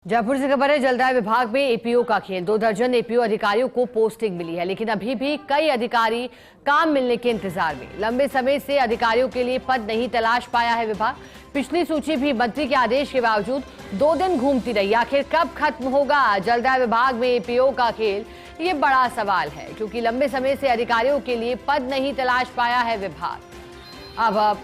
जयपुर से खबर है। जलदाय विभाग में एपीओ का खेल। 2 दर्जन एपीओ अधिकारियों को पोस्टिंग मिली है, लेकिन अभी भी कई अधिकारी काम मिलने के इंतजार में। लंबे समय से अधिकारियों के लिए पद नहीं तलाश पाया है विभाग। पिछली सूची भी मंत्री के आदेश के बावजूद 2 दिन घूमती रही। आखिर कब खत्म होगा जलदाय विभाग में एपीओ का खेल, ये बड़ा सवाल है, क्योंकि लंबे समय से अधिकारियों के लिए पद नहीं तलाश पाया है विभाग। अब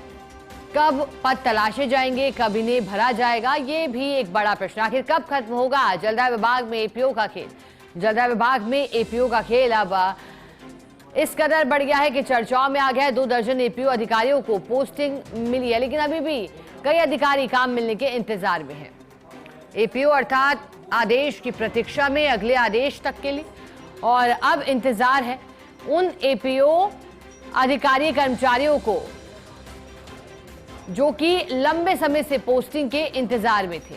कब पद तलाशे जाएंगे, कब इन्हें भरा जाएगा, ये भी एक बड़ा प्रश्न। आखिर कब खत्म होगा जलदाय विभाग में एपीओ का खेल। जलदाय विभाग में एपीओ का खेल अब इस कदर बढ़ गया है कि चर्चाओं में आ गया है। 2 दर्जन एपीओ अधिकारियों को पोस्टिंग मिली है, लेकिन अभी भी कई अधिकारी काम मिलने के इंतजार में हैं। एपीओ अर्थात आदेश की प्रतीक्षा में अगले आदेश तक के लिए, और अब इंतजार है उन एपीओ अधिकारी कर्मचारियों को जो कि लंबे समय से पोस्टिंग के इंतजार में थे।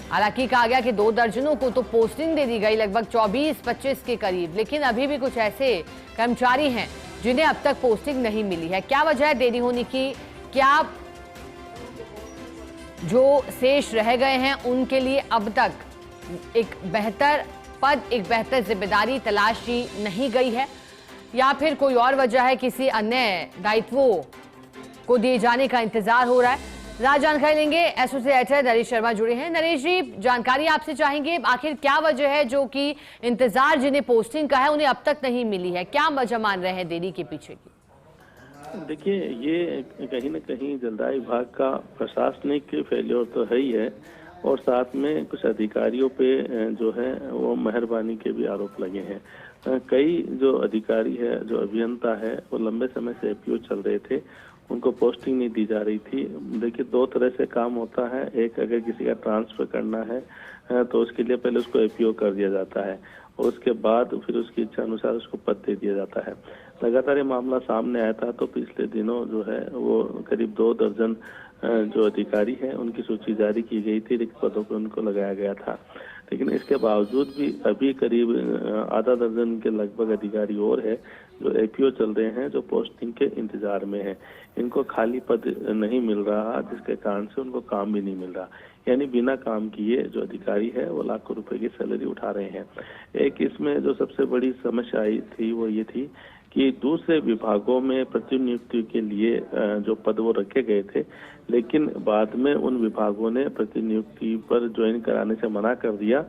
हालांकि कहा गया कि 2 दर्जनों को तो पोस्टिंग दे दी गई, लगभग 24-25 के करीब, लेकिन अभी भी कुछ ऐसे कर्मचारी हैं जिन्हें अब तक पोस्टिंग नहीं मिली है। क्या वजह है देरी होने की? क्या जो शेष रह गए हैं उनके लिए अब तक एक बेहतर पद, एक बेहतर जिम्मेदारी तलाशी नहीं गई है, या फिर कोई और वजह है, किसी अन्य दायित्वों को दिए जाने का इंतजार हो रहा है? राज जानकारी लेंगे। एसोसिएट नरेश शर्मा जुड़े हैं। नरेश जी, जानकारी आपसे चाहेंगे, आखिर क्या वजह है जो कि इंतजार जिन्हें पोस्टिंग का है उन्हें अब तक नहीं मिली है? क्या वजह मान रहे हैं देरी के पीछे की? देखिए, ये कहीं न कहीं जलदाय विभाग का प्रशासनिक फेलियर तो है ही है, और साथ में कुछ अधिकारियों पे जो है वो मेहरबानी के भी आरोप लगे हैं। कई जो अधिकारी है, जो अभियंता है, वो लंबे समय से एपीओ चल रहे थे, उनको पोस्टिंग नहीं दी जा रही थी। देखिए, 2 तरह से काम होता है। एक, अगर किसी का ट्रांसफर करना है तो उसके लिए पहले उसको एपीओ कर दिया जाता है, और उसके बाद फिर उसकी इच्छा अनुसार उसको पद दे दिया जाता है। लगातार ये मामला सामने आया था, तो पिछले दिनों जो है वो करीब 2 दर्जन जो अधिकारी हैं उनकी सूची जारी की गई थी, रिक्त पदों पर उनको लगाया गया था। लेकिन इसके बावजूद भी अभी करीब आधा दर्जन के लगभग अधिकारी और है जो एपीओ चल रहे हैं, जो पोस्टिंग के इंतजार में है। इनको खाली पद नहीं मिल रहा, जिसके कारण से उनको काम भी नहीं मिल रहा। यानी बिना काम किए जो अधिकारी है वो लाखों रुपए की सैलरी उठा रहे हैं। एक इसमें जो सबसे बड़ी समस्या आई थी वो ये थी कि दूसरे विभागों में प्रतिनियुक्ति के लिए जो पद वो रखे गए थे, लेकिन बाद में उन विभागों ने प्रतिनियुक्ति पर ज्वाइन कराने से मना कर दिया।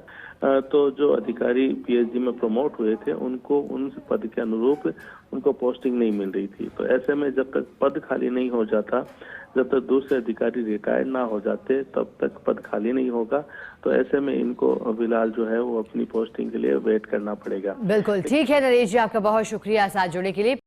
तो जो अधिकारी पीएचडी में प्रमोट हुए थे उनको उन पद के अनुरूप उनको पोस्टिंग नहीं मिल रही थी। तो ऐसे में जब तक पद खाली नहीं हो जाता, जब तक दूसरे अधिकारी रिटायर ना हो जाते, तब तक पद खाली नहीं होगा। तो ऐसे में इनको फिलहाल जो है वो अपनी पोस्टिंग के लिए वेट करना पड़ेगा। बिल्कुल ठीक है नरेश जी, आपका बहुत शुक्रिया साथ जुड़ने के लिए।